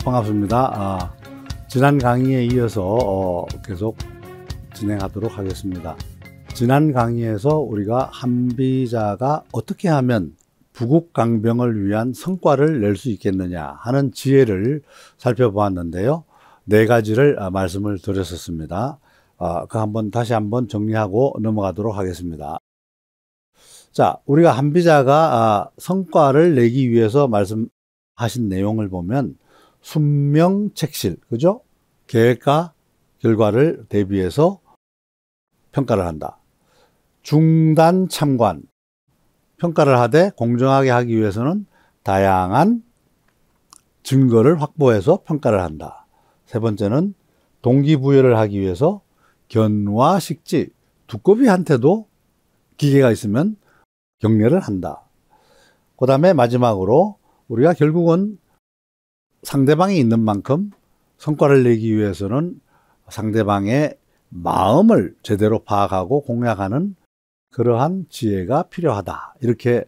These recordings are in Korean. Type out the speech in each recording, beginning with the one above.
반갑습니다. 지난 강의에 이어서 계속 진행하도록 하겠습니다. 지난 강의에서 우리가 한비자가 어떻게 하면 부국강병을 위한 성과를 낼 수 있겠느냐 하는 지혜를 살펴보았는데요. 네 가지를 말씀을 드렸었습니다. 다시 한번 정리하고 넘어가도록 하겠습니다. 자, 우리가 한비자가 성과를 내기 위해서 말씀하신 내용을 보면 순명책실, 그죠? 계획과 결과를 대비해서 평가를 한다. 중단참관, 평가를 하되 공정하게 하기 위해서는 다양한 증거를 확보해서 평가를 한다. 세 번째는 동기부여를 하기 위해서 견화식지, 두꺼비한테도 기계가 있으면 격려를 한다. 그 다음에 마지막으로 우리가 결국은 상대방이 있는 만큼 성과를 내기 위해서는 상대방의 마음을 제대로 파악하고 공략하는 그러한 지혜가 필요하다. 이렇게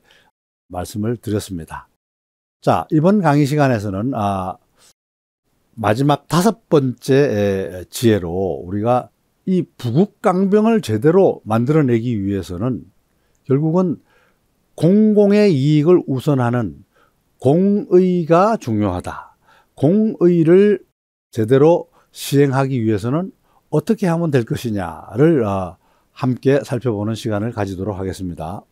말씀을 드렸습니다. 자, 이번 강의 시간에서는 마지막 5번째 지혜로 우리가 이 부국강병을 제대로 만들어내기 위해서는 결국은 공공의 이익을 우선하는 공의가 중요하다. 공의를 제대로 시행하기 위해서는 어떻게 하면 될 것이냐를 함께 살펴보는 시간을 가지도록 하겠습니다.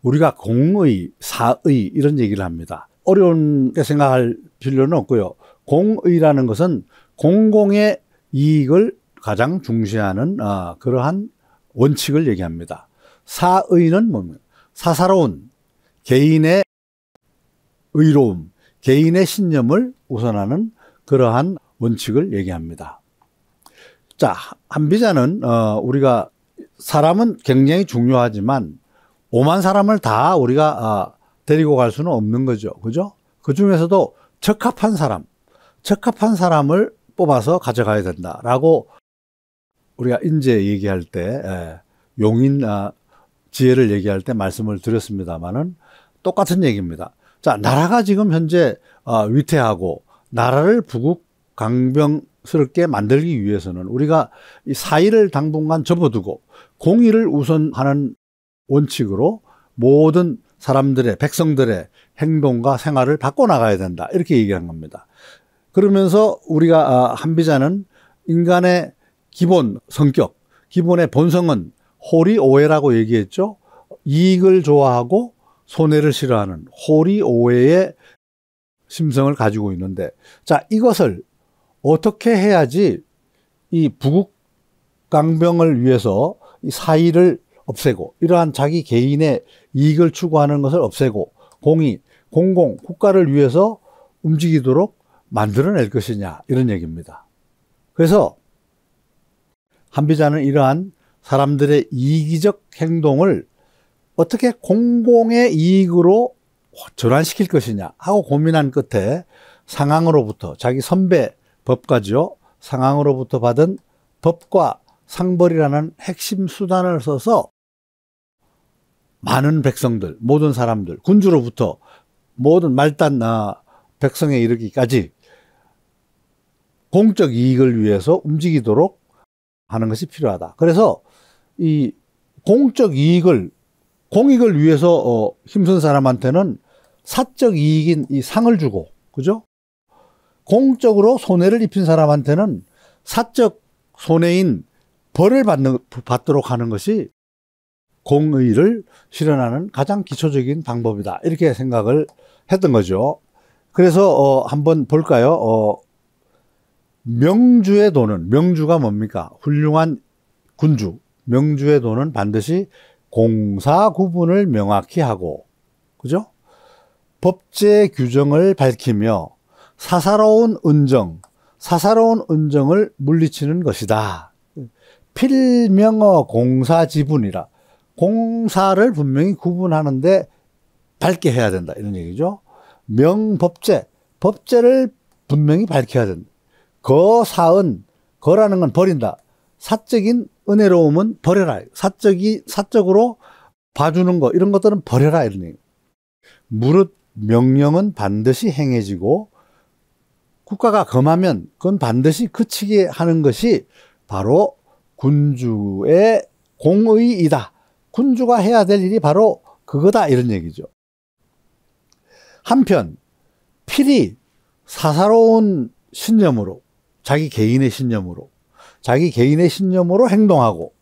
우리가 공의, 사의 이런 얘기를 합니다. 어려운게 생각할 필요는 없고요. 공의라는 것은 공공의 이익을 가장 중시하는 그러한 원칙을 얘기합니다. 사의는 뭡니까? 사사로운 개인의 의로움, 개인의 신념을 우선하는 그러한 원칙을 얘기합니다. 자, 한비자는 우리가 사람은 굉장히 중요하지만 오만 사람을 다 우리가 데리고 갈 수는 없는 거죠. 그죠? 그 중에서도 적합한 사람을 뽑아서 가져가야 된다라고 우리가 인재 얘기할 때 용인 지혜를 얘기할 때 말씀을 드렸습니다만은 똑같은 얘기입니다. 자, 나라가 지금 현재 위태하고 나라를 부국강병스럽게 만들기 위해서는 우리가 이 사의를 당분간 접어두고 공의를 우선하는 원칙으로 모든 사람들의, 백성들의 행동과 생활을 바꿔나가야 된다. 이렇게 얘기한 겁니다. 그러면서 우리가 한비자는 인간의 기본 성격, 기본의 본성은 호리오해라고 얘기했죠. 이익을 좋아하고 손해를 싫어하는 호리오해의 심성을 가지고 있는데, 자, 이것을 어떻게 해야지 이 부국강병을 위해서 이 사의를 없애고 이러한 자기 개인의 이익을 추구하는 것을 없애고 공의, 공공, 국가를 위해서 움직이도록 만들어낼 것이냐 이런 얘기입니다. 그래서 한비자는 이러한 사람들의 이기적 행동을 어떻게 공공의 이익으로 전환시킬 것이냐 하고 고민한 끝에 상황으로부터 자기 선배 법가죠. 상황으로부터 받은 법과 상벌이라는 핵심 수단을 써서 많은 백성들, 모든 사람들, 군주로부터 모든 말단 백성에 이르기까지 공적 이익을 위해서 움직이도록 하는 것이 필요하다. 그래서 이 공적 이익을, 공익을 위해서 힘쓴 사람한테는 사적 이익인 이 상을 주고, 그죠? 공적으로 손해를 입힌 사람한테는 사적 손해인 벌을 받도록 하는 것이 공의를 실현하는 가장 기초적인 방법이다. 이렇게 생각을 했던 거죠. 그래서 한번 볼까요? 명주의 도는, 명주가 뭡니까? 훌륭한 군주. 명주의 도는 반드시 공사 구분을 명확히 하고, 그죠? 법제 규정을 밝히며 사사로운 은정을 물리치는 것이다. 필명어 공사 지분이라. 공사를 분명히 구분하는데 밝게 해야 된다. 이런 얘기죠. 명법제, 법제를 분명히 밝혀야 된다. 거사은, 거라는 건 버린다. 사적인 은혜로움은 버려라. 사적으로 봐주는 거, 이런 것들은 버려라. 이런 얘기. 무릇 명령은 반드시 행해지고 국가가 금하면 그건 반드시 그치게 하는 것이 바로 군주의 공의이다. 군주가 해야 될 일이 바로 그거다 이런 얘기죠. 한편 필히 사사로운 신념으로 자기 개인의 신념으로 행동하고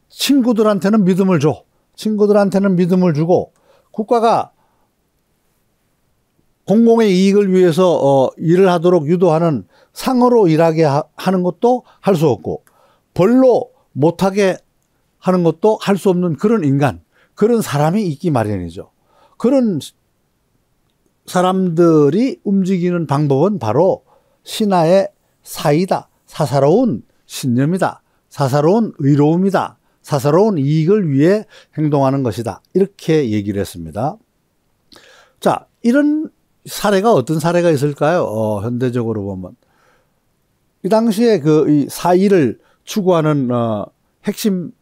친구들한테는 믿음을 줘. 친구들한테는 믿음을 주고 국가가 공공의 이익을 위해서 일을 하도록 유도하는 상으로 일하게 하는 것도 할 수 없고 벌로 못하게 하는 것도 할 수 없는 그런 인간, 그런 사람이 있기 마련이죠. 그런 사람들이 움직이는 방법은 바로 신하의 사이다. 사사로운 신념이다. 사사로운 의로움이다. 사사로운 이익을 위해 행동하는 것이다. 이렇게 얘기를 했습니다. 자, 이런 사례가 어떤 사례가 있을까요? 현대적으로 보면. 이 당시에 이 사의를 추구하는 핵심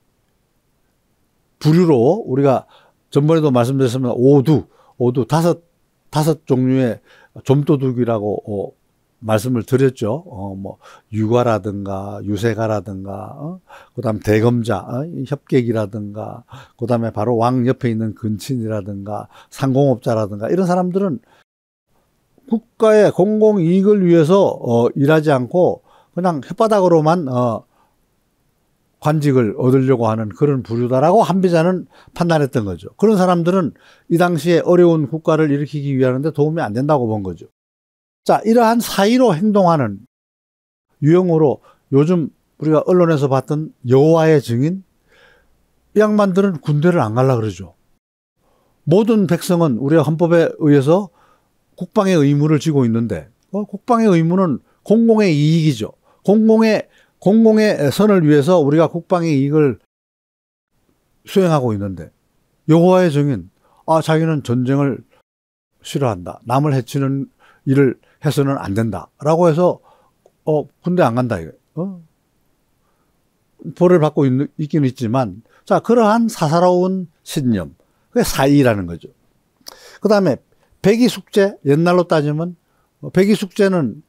부류로 우리가 전번에도 말씀드렸습니다. 오두 다섯 종류의 좀도둑이라고 말씀을 드렸죠. 뭐 유가라든가 유세가라든가 그다음 대검자 협객이라든가 그다음에 바로 왕 옆에 있는 근친이라든가 상공업자라든가 이런 사람들은 국가의 공공 이익을 위해서 일하지 않고 그냥 혓바닥으로만 관직을 얻으려고 하는 그런 부류다라고 한비자는 판단했던 거죠. 그런 사람들은 이 당시에 어려운 국가를 일으키기 위하는데 도움이 안 된다고 본 거죠. 자, 이러한 사의로 행동하는 유형으로 요즘 우리가 언론에서 봤던 여호와의 증인, 이 양반들은 군대를 안 가려고 그러죠. 모든 백성은 우리가 헌법에 의해서 국방의 의무를 지고 있는데 국방의 의무는 공공의 이익이죠. 공공의 선을 위해서 우리가 국방의 이익을 수행하고 있는데 여호와의 증인, 자기는 전쟁을 싫어한다. 남을 해치는 일을 해서는 안 된다. 라고 해서 군대 안 간다. 벌을 받고 있긴 있지만 자, 그러한 사사로운 신념, 그게 사의라는 거죠. 그 다음에 백이숙제, 옛날로 따지면 백이숙제는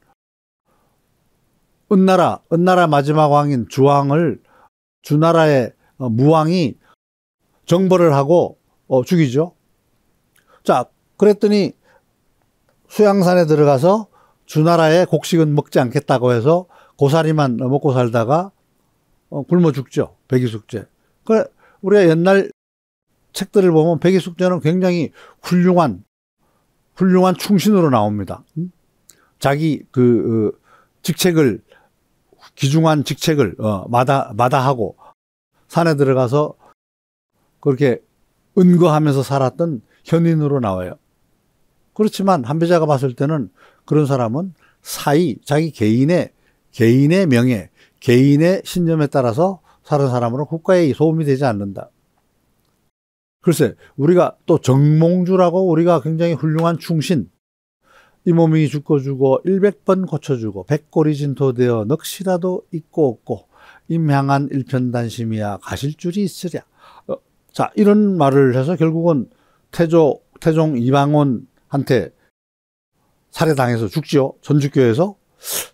은나라 마지막 왕인 주왕을 주나라의 무왕이 정벌을 하고 죽이죠. 자, 그랬더니 수양산에 들어가서 주나라의 곡식은 먹지 않겠다고 해서 고사리만 먹고 살다가 굶어 죽죠. 백이숙제. 우리가 옛날 책들을 보면 백이숙제는 굉장히 훌륭한 충신으로 나옵니다. 자기 직책을 귀중한 직책을 마다하고 산에 들어가서 그렇게 은거하면서 살았던 현인으로 나와요. 그렇지만 한비자가 봤을 때는 그런 사람은 자기 개인의 명예, 개인의 신념에 따라서 사는 사람으로 국가에 소음이 되지 않는다. 글쎄, 우리가 또 정몽주라고 우리가 굉장히 훌륭한 충신, 이 몸이 죽고 100번 고쳐주고 백골이 진토되어 넋이라도 있고 없고 임향한 일편단심이야 가실 줄이 있으랴. 자, 이런 말을 해서 결국은 태종 이방원한테 살해당해서 죽지요. 전주교에서.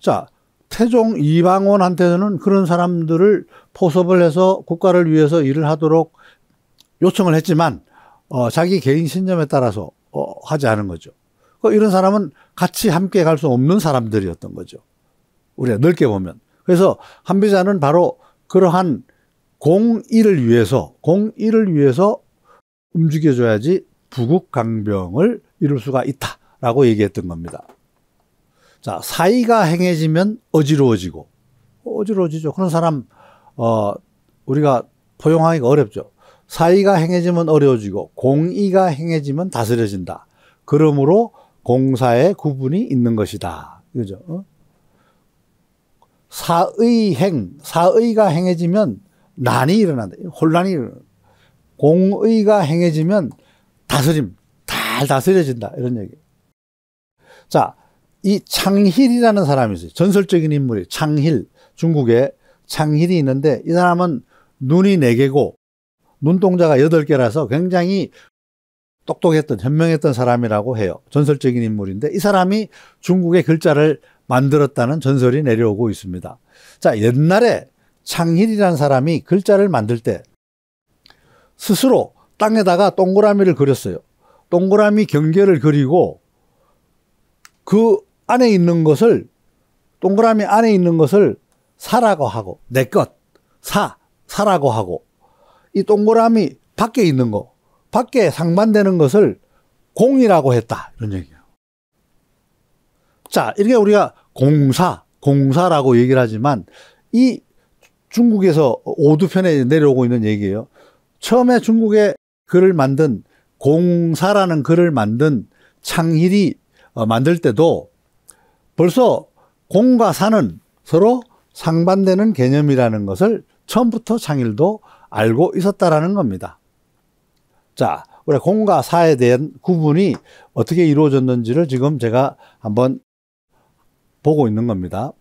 자, 태종 이방원한테는 그런 사람들을 포섭을 해서 국가를 위해서 일을 하도록 요청을 했지만 자기 개인 신념에 따라서 하지 않은 거죠. 이런 사람은 같이 함께 갈 수 없는 사람들이었던 거죠. 우리가 넓게 보면. 그래서 한비자는 바로 그러한 공의를 위해서 움직여줘야지 부국강병을 이룰 수가 있다라고 얘기했던 겁니다. 자, 사의가 행해지면 어지러워지죠. 그런 사람 우리가 포용하기가 어렵죠. 사의가 행해지면 어려워지고 공의가 행해지면 다스려진다. 그러므로 공사의 구분이 있는 것이다. 그죠? 사의가 행해지면 난이 일어난다. 혼란이 일어난다. 공의가 행해지면 잘 다스려진다. 이런 얘기. 자, 이 창힐이라는 사람이 있어요. 전설적인 인물이 중국에 창힐이 있는데 이 사람은 눈이 4개고 눈동자가 8개라서 굉장히 똑똑했던 현명했던 사람이라고 해요. 전설적인 인물인데 이 사람이 중국의 글자를 만들었다는 전설이 내려오고 있습니다. 자, 옛날에 창힐이라는 사람이 글자를 만들 때 스스로 땅에다가 동그라미를 그렸어요. 동그라미 경계를 그리고 그 안에 있는 것을, 동그라미 안에 있는 것을 사라고 하고, 내 것, 사라고 하고, 이 동그라미 밖에 있는 거, 밖에 상반되는 것을 공이라고 했다. 이런 얘기예요. 자, 이렇게 우리가 공사라고 얘기를 하지만 이 중국에서 오두편에 내려오고 있는 얘기예요. 처음에 중국에 글을 만든 공사라는 글을 만든 창힐이 만들 때도 벌써 공과 사는 서로 상반되는 개념이라는 것을 처음부터 창힐도 알고 있었다라는 겁니다. 자, 우리 공과 사에 대한 구분이 어떻게 이루어졌는지를 지금 제가 한번 보고 있는 겁니다.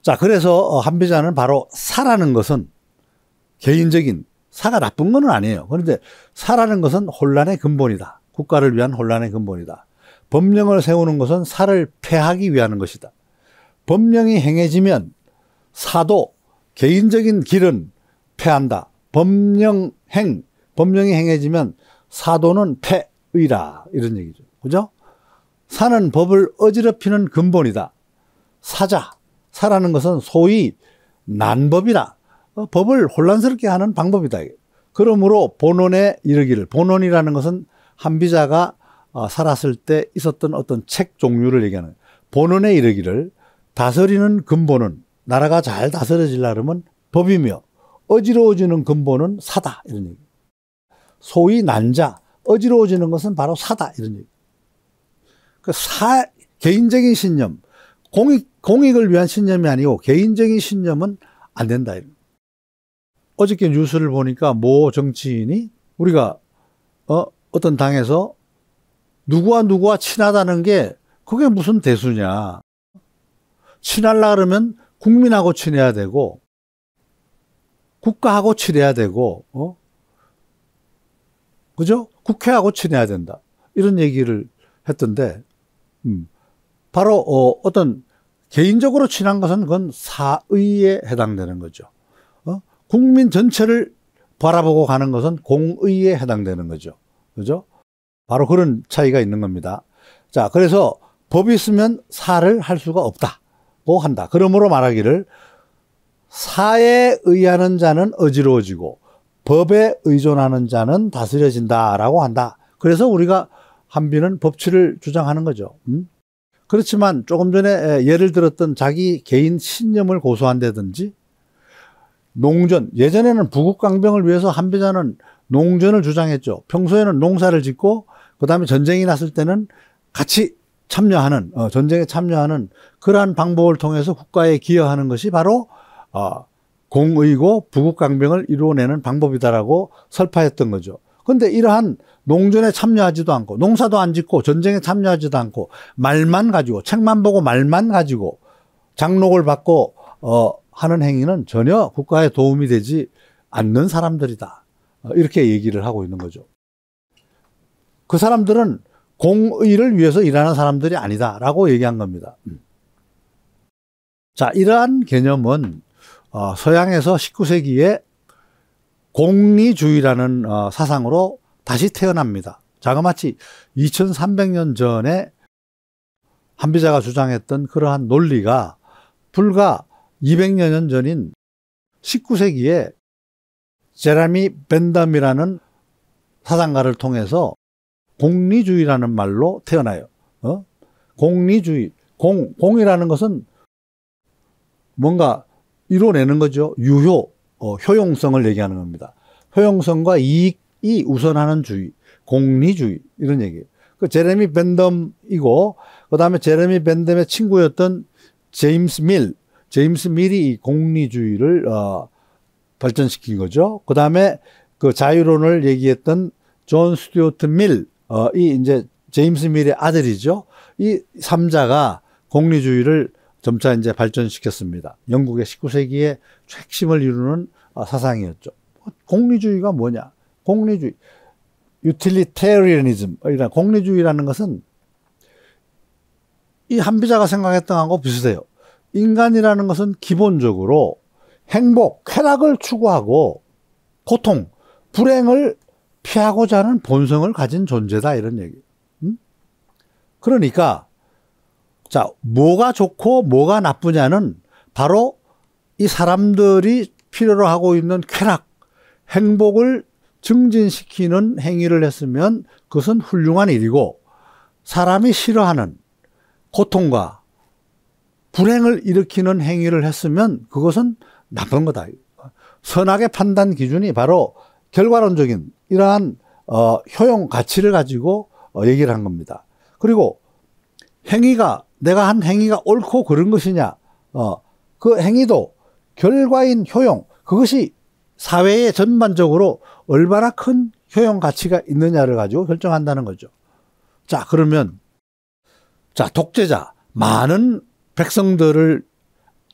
자, 그래서 한비자는 바로 사라는 것은 개인적인, 사가 나쁜 건 아니에요. 그런데 사라는 것은 혼란의 근본이다. 국가를 위한 혼란의 근본이다. 법령을 세우는 것은 사를 폐하기 위한 것이다. 법령이 행해지면 사도, 개인적인 길은 폐한다. 법령이 행해지면 사도는 폐의라. 이런 얘기죠. 그죠? 사는 법을 어지럽히는 근본이다. 사라는 것은 소위 난법이라. 법을 혼란스럽게 하는 방법이다. 그러므로 본원에 이르기를, 본원이라는 것은 한비자가 살았을 때 있었던 어떤 책 종류를 얘기하는, 본원에 이르기를 다스리는 근본은, 나라가 잘 다스려지려면 법이며 어지러워지는 근본은 사다. 이런 얘기. 소위 난자, 어지러워지는 것은 바로 사다. 이런 얘기. 개인적인 신념, 공익을 위한 신념이 아니고 개인적인 신념은 안 된다. 어저께 뉴스를 보니까 모 정치인이 우리가 어떤 당에서 누구와 친하다는 게 그게 무슨 대수냐. 친하려고 그러면 국민하고 친해야 되고 국가하고 친해야 되고 그죠? 국회하고 친해야 된다. 이런 얘기를 했던데 바로 어떤 개인적으로 친한 것은 그건 사의에 해당되는 거죠. 국민 전체를 바라보고 가는 것은 공의에 해당되는 거죠. 그죠? 바로 그런 차이가 있는 겁니다. 자, 그래서 법이 있으면 사를 할 수가 없다고 한다. 그러므로 말하기를 사에 의하는 자는 어지러워지고 법에 의존하는 자는 다스려진다라고 한다. 그래서 우리가 한비는 법치를 주장하는 거죠. 그렇지만 조금 전에 예를 들었던 자기 개인 신념을 고수한다든지 농전, 예전에는 부국강병을 위해서 한비자는 농전을 주장했죠. 평소에는 농사를 짓고 그다음에 전쟁이 났을 때는 같이 참여하는, 전쟁에 참여하는 그러한 방법을 통해서 국가에 기여하는 것이 바로 공의고 부국강병을 이루어내는 방법이다라고 설파했던 거죠. 그런데 이러한 농전에 참여하지도 않고 농사도 안 짓고 전쟁에 참여하지도 않고 말만 가지고 책만 보고 말만 가지고 장록을 받고 하는 행위는 전혀 국가에 도움이 되지 않는 사람들이다. 이렇게 얘기를 하고 있는 거죠. 그 사람들은 공의를 위해서 일하는 사람들이 아니다라고 얘기한 겁니다. 자, 이러한 개념은 서양에서 19세기에 공리주의라는 사상으로 다시 태어납니다. 자그마치 2300년 전에 한비자가 주장했던 그러한 논리가 불과 200여 년 전인 19세기에 제레미 벤담이라는 사상가를 통해서 공리주의라는 말로 태어나요. 공리주의, 공이라는 것은 뭔가 이뤄내는 거죠. 효용성을 얘기하는 겁니다. 효용성과 이익이 우선하는 주의, 공리주의 이런 얘기예요. 그 제레미 벤덤이고 그 다음에 제레미 벤덤의 친구였던 제임스 밀이 이 공리주의를 발전시킨 거죠. 그 다음에 그 자유론을 얘기했던 존 스튜어트 밀이 이제 제임스 밀의 아들이죠. 이 3자가 공리주의를 점차 이제 발전시켰습니다. 영국의 19세기의 핵심을 이루는 사상이었죠. 공리주의가 뭐냐? 공리주의. 유틸리테리아니즘, 공리주의라는 것은 이 한비자가 생각했던 것하고 비슷해요. 인간이라는 것은 기본적으로 행복, 쾌락을 추구하고 고통, 불행을 피하고자 하는 본성을 가진 존재다, 이런 얘기예요. 그러니까 자, 뭐가 좋고 뭐가 나쁘냐는 바로 이 사람들이 필요로 하고 있는 쾌락, 행복을 증진시키는 행위를 했으면 그것은 훌륭한 일이고, 사람이 싫어하는 고통과 불행을 일으키는 행위를 했으면 그것은 나쁜 거다. 선악의 판단 기준이 바로 결과론적인 이러한 효용 가치를 가지고 얘기를 한 겁니다. 그리고 행위가, 내가 한 행위가 옳고 그른 것이냐, 그 행위도 결과인 효용, 그것이 사회에 전반적으로 얼마나 큰 효용 가치가 있느냐를 가지고 결정한다는 거죠. 자, 그러면 자, 독재자, 많은 백성들을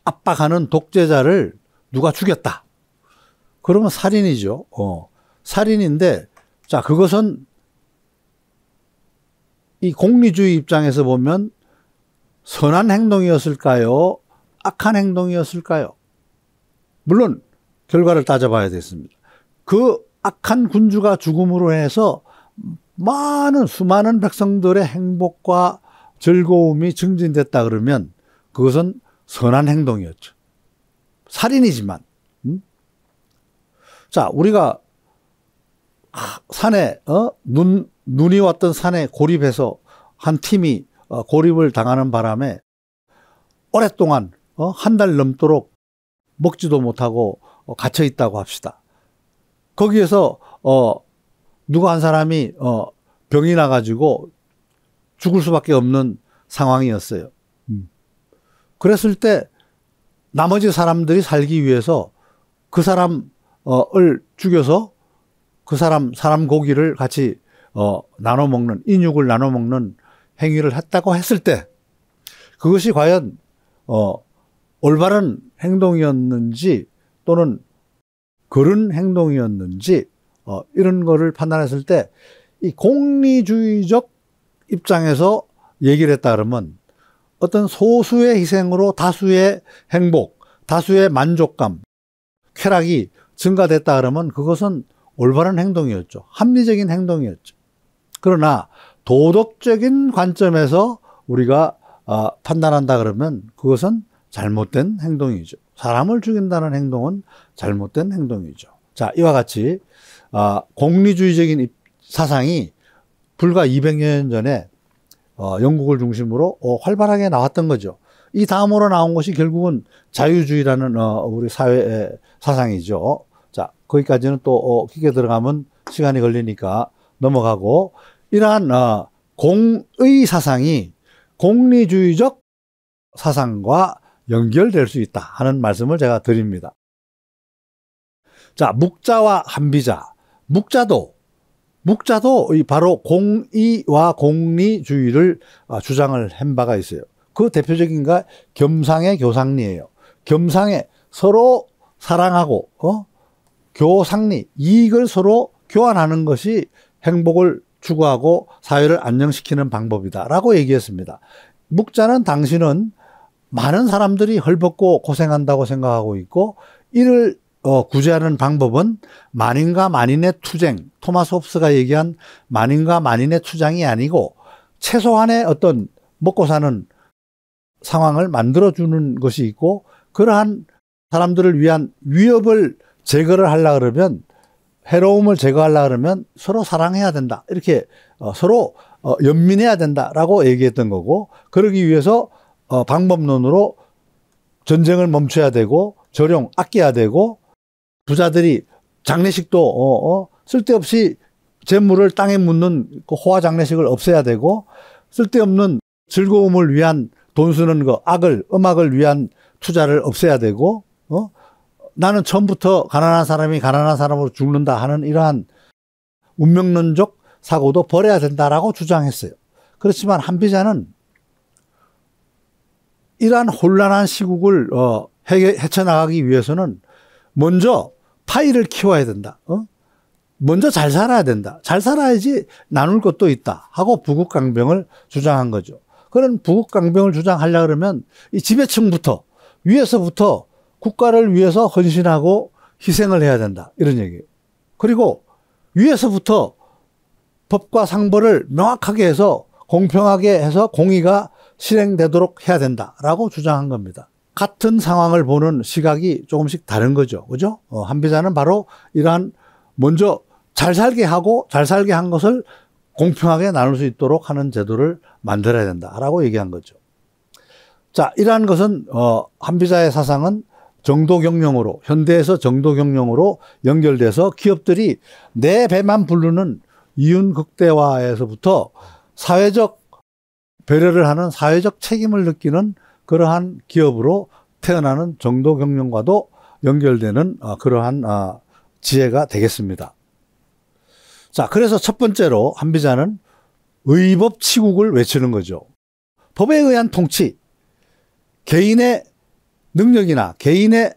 압박하는 독재자를 누가 죽였다. 그러면 살인이죠. 살인인데, 자, 그것은 이 공리주의 입장에서 보면 선한 행동이었을까요? 악한 행동이었을까요? 물론 결과를 따져봐야 됐습니다. 그 악한 군주가 죽음으로 해서 수많은 백성들의 행복과 즐거움이 증진됐다 그러면 그것은 선한 행동이었죠. 살인이지만. 자, 우리가 산에 눈이 왔던 산에 고립해서 한 팀이 고립을 당하는 바람에 오랫동안 한 달 넘도록 먹지도 못하고 갇혀 있다고 합시다. 거기에서 누가 한 사람이 병이 나가지고 죽을 수밖에 없는 상황이었어요. 그랬을 때 나머지 사람들이 살기 위해서 그 사람을 죽여서 그 사람 고기를 같이 나눠 먹는, 인육을 나눠 먹는 행위를 했다고 했을 때 그것이 과연 올바른 행동이었는지 또는 그런 행동이었는지 이런 거를 판단했을 때 이 공리주의적 입장에서 얘기를 했다 그러면 어떤 소수의 희생으로 다수의 행복, 다수의 만족감, 쾌락이 증가됐다 그러면 그것은 올바른 행동이었죠. 합리적인 행동이었죠. 그러나 도덕적인 관점에서 우리가 판단한다 그러면 그것은 잘못된 행동이죠. 사람을 죽인다는 행동은 잘못된 행동이죠. 자, 이와 같이 공리주의적인 사상이 불과 200여 년 전에 영국을 중심으로 활발하게 나왔던 거죠. 이 다음으로 나온 것이 결국은 자유주의라는 우리 사회의 사상이죠. 자, 거기까지는 또 깊게 들어가면 시간이 걸리니까 넘어가고, 이러한 공의 사상이 공리주의적 사상과 연결될 수 있다 하는 말씀을 제가 드립니다. 자, 묵자와 한비자. 묵자도 바로 공의와 공리주의를 주장을 한 바가 있어요. 그 대표적인 게 겸상의 교상리예요. 겸상에 서로 사랑하고 교상리, 이익을 서로 교환하는 것이 행복을 추구하고 사회를 안정시키는 방법이다라고 얘기했습니다. 묵자는 당신은 많은 사람들이 헐벗고 고생한다고 생각하고 있고, 이를 구제하는 방법은 만인과 만인의 투쟁, 토마스 홉스가 얘기한 만인과 만인의 투쟁이 아니고 최소한의 어떤 먹고 사는 상황을 만들어주는 것이 있고, 그러한 사람들을 위한 위협을 제거를 하려고 그러면, 해로움을 제거하려고 그러면 서로 사랑해야 된다, 이렇게 서로 연민해야 된다라고 얘기했던 거고, 그러기 위해서 방법론으로 전쟁을 멈춰야 되고, 조령 아껴야 되고, 부자들이 장례식도 쓸데없이 재물을 땅에 묻는 그 호화 장례식을 없애야 되고, 쓸데없는 즐거움을 위한 돈 쓰는 거, 음악을 위한 투자를 없애야 되고, 나는 처음부터 가난한 사람이 가난한 사람으로 죽는다 하는 이러한 운명론적 사고도 버려야 된다라고 주장했어요. 그렇지만 한비자는 이러한 혼란한 시국을 헤쳐나가기 위해서는 먼저 파이를 키워야 된다. 먼저 잘 살아야 된다. 잘 살아야지 나눌 것도 있다 하고 부국강병을 주장한 거죠. 그런 부국강병을 주장하려고 그러면 이 지배층부터 위에서부터 국가를 위해서 헌신하고 희생을 해야 된다. 이런 얘기예요. 그리고 위에서부터 법과 상벌을 명확하게 해서 공평하게 해서 공의가 실행되도록 해야 된다라고 주장한 겁니다. 같은 상황을 보는 시각이 조금씩 다른 거죠. 그죠? 한비자는 바로 이러한 먼저 잘 살게 하고 잘 살게 한 것을 공평하게 나눌 수 있도록 하는 제도를 만들어야 된다라고 얘기한 거죠. 자, 이러한 것은 한비자의 사상은 정도경영으로, 현대에서 정도경영으로 연결돼서 기업들이 내 배만 부르는 이윤극대화에서부터 사회적 배려를 하는 사회적 책임을 느끼는 그러한 기업으로 태어나는 정도경영과도 연결되는 그러한 지혜가 되겠습니다. 자, 그래서 첫 번째로 한비자는 의법치국을 외치는 거죠. 법에 의한 통치, 개인의 능력이나 개인의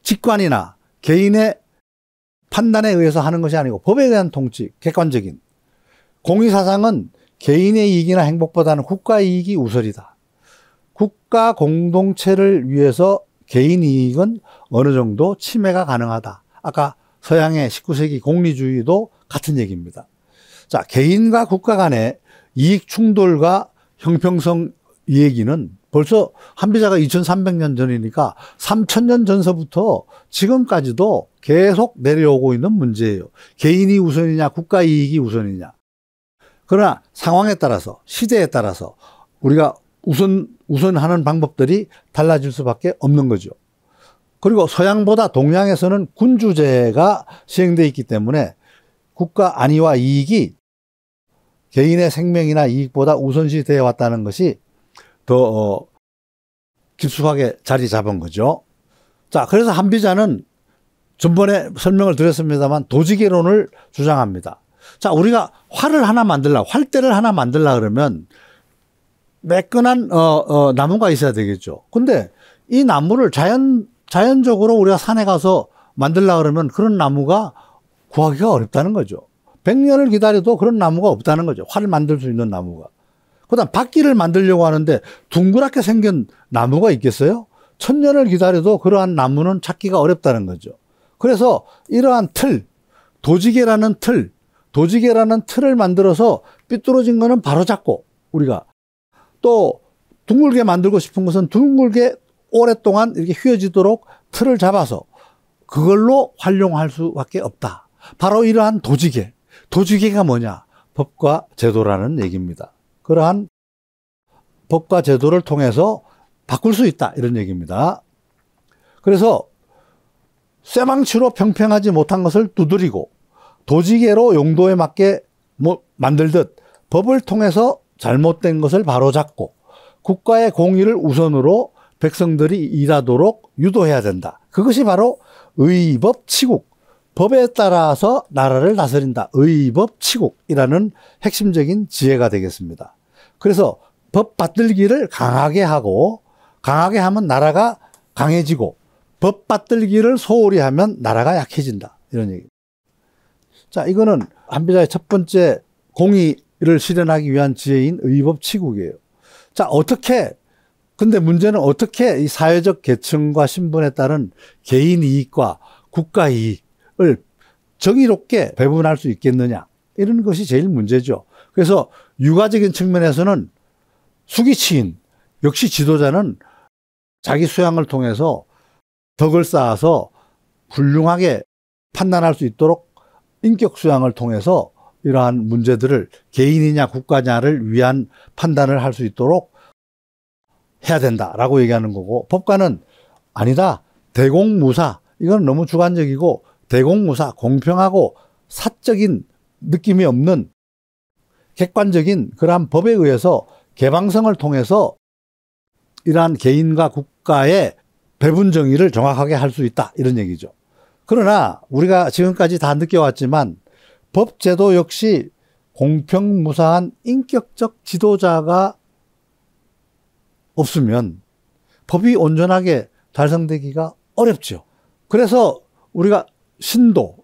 직관이나 개인의 판단에 의해서 하는 것이 아니고 법에 의한 통치, 객관적인. 공의사상은 개인의 이익이나 행복보다는 국가 이익이 우선이다. 국가 공동체를 위해서 개인 이익은 어느 정도 침해가 가능하다. 아까 서양의 19세기 공리주의도 같은 얘기입니다. 자, 개인과 국가 간의 이익 충돌과 형평성 얘기는 벌써 한비자가 2300년 전이니까 3000년 전서부터 지금까지도 계속 내려오고 있는 문제예요. 개인이 우선이냐 국가 이익이 우선이냐. 그러나 상황에 따라서 시대에 따라서 우리가 우선하는 방법들이 달라질 수밖에 없는 거죠. 그리고 서양보다 동양에서는 군주제가 시행되어 있기 때문에 국가 안위와 이익이 개인의 생명이나 이익보다 우선시 되어 왔다는 것이 더 깊숙하게 자리 잡은 거죠. 자, 그래서 한비자는 전번에 설명을 드렸습니다만 도지개론을 주장합니다. 자, 우리가 활을 하나 만들라, 활대를 하나 만들라 그러면 매끈한 나무가 있어야 되겠죠. 근데 이 나무를 자연적으로 우리가 산에 가서 만들라 그러면 그런 나무가 구하기가 어렵다는 거죠. 100년을 기다려도 그런 나무가 없다는 거죠. 활을 만들 수 있는 나무가. 그다음 바퀴를 만들려고 하는데 둥그랗게 생긴 나무가 있겠어요? 1000년을 기다려도 그러한 나무는 찾기가 어렵다는 거죠. 그래서 이러한 도지개라는 틀을 만들어서 삐뚤어진 거는 바로 잡고 우리가 또 둥글게 만들고 싶은 것은 둥글게 오랫동안 이렇게 휘어지도록 틀을 잡아서 그걸로 활용할 수밖에 없다. 바로 이러한 도지개가 뭐냐? 법과 제도라는 얘기입니다. 그러한 법과 제도를 통해서 바꿀 수 있다 이런 얘기입니다. 그래서 쇠망치로 평평하지 못한 것을 두드리고 도지개로 용도에 맞게 만들듯 법을 통해서 잘못된 것을 바로잡고 국가의 공의를 우선으로 백성들이 일하도록 유도해야 된다. 그것이 바로 의법치국, 법에 따라서 나라를 다스린다. 의법치국이라는 핵심적인 지혜가 되겠습니다. 그래서 법 받들기를 강하게 하고 강하게 하면 나라가 강해지고 법 받들기를 소홀히 하면 나라가 약해진다. 이런 얘기. 자, 이거는 한비자의 첫 번째 공의를 실현하기 위한 지혜인 의법치국이에요. 자, 근데 문제는 어떻게 이 사회적 계층과 신분에 따른 개인 이익과 국가 이익을 정의롭게 배분할 수 있겠느냐. 이런 것이 제일 문제죠. 그래서 육아적인 측면에서는 수기치인, 역시 지도자는 자기 수양을 통해서 덕을 쌓아서 훌륭하게 판단할 수 있도록 인격 수양을 통해서 이러한 문제들을 개인이냐 국가냐를 위한 판단을 할 수 있도록 해야 된다라고 얘기하는 거고, 법관은 아니다. 대공무사. 이건 너무 주관적이고 대공무사, 공평하고 사적인 느낌이 없는 객관적인 그러한 법에 의해서 개방성을 통해서 이러한 개인과 국가의 배분 정의를 정확하게 할 수 있다. 이런 얘기죠. 그러나 우리가 지금까지 다 느껴왔지만 법제도 역시 공평무사한 인격적 지도자가 없으면 법이 온전하게 달성되기가 어렵죠. 그래서 우리가 신도,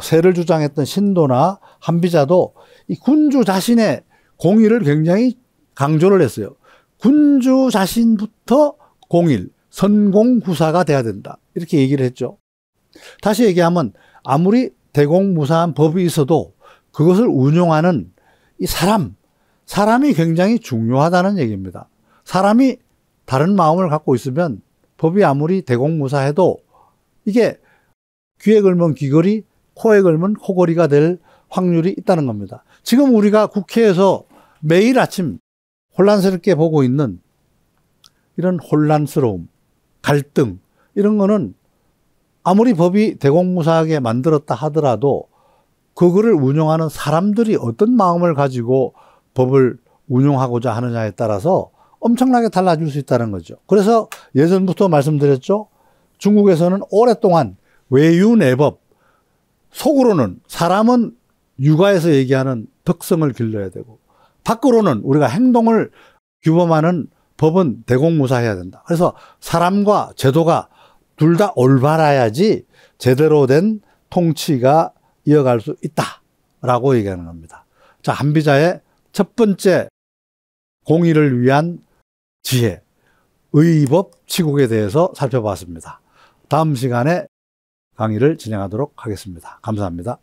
세를 주장했던 신도나 한비자도 이 군주 자신의 공의를 굉장히 강조를 했어요. 군주 자신부터 공일, 선공후사가 돼야 된다. 이렇게 얘기를 했죠. 다시 얘기하면 아무리 대공무사한 법이 있어도 그것을 운용하는 이 사람이 굉장히 중요하다는 얘기입니다. 사람이 다른 마음을 갖고 있으면 법이 아무리 대공무사해도 이게 귀에 걸면 귀걸이, 코에 걸면 코걸이가 될 확률이 있다는 겁니다. 지금 우리가 국회에서 매일 아침 혼란스럽게 보고 있는 이런 혼란스러움, 갈등 이런 거는 아무리 법이 대공무사하게 만들었다 하더라도 그거를 운용하는 사람들이 어떤 마음을 가지고 법을 운용하고자 하느냐에 따라서 엄청나게 달라질 수 있다는 거죠. 그래서 예전부터 말씀드렸죠. 중국에서는 오랫동안 외유내법, 속으로는 사람은 육아에서 얘기하는 덕성을 길러야 되고 밖으로는 우리가 행동을 규범하는 법은 대공무사해야 된다. 그래서 사람과 제도가 둘 다 올바라야지 제대로 된 통치가 이어갈 수 있다라고 얘기하는 겁니다. 자, 한비자의 첫 번째 공의를 위한 지혜, 의법 치국에 대해서 살펴봤습니다. 다음 시간에 강의를 진행하도록 하겠습니다. 감사합니다.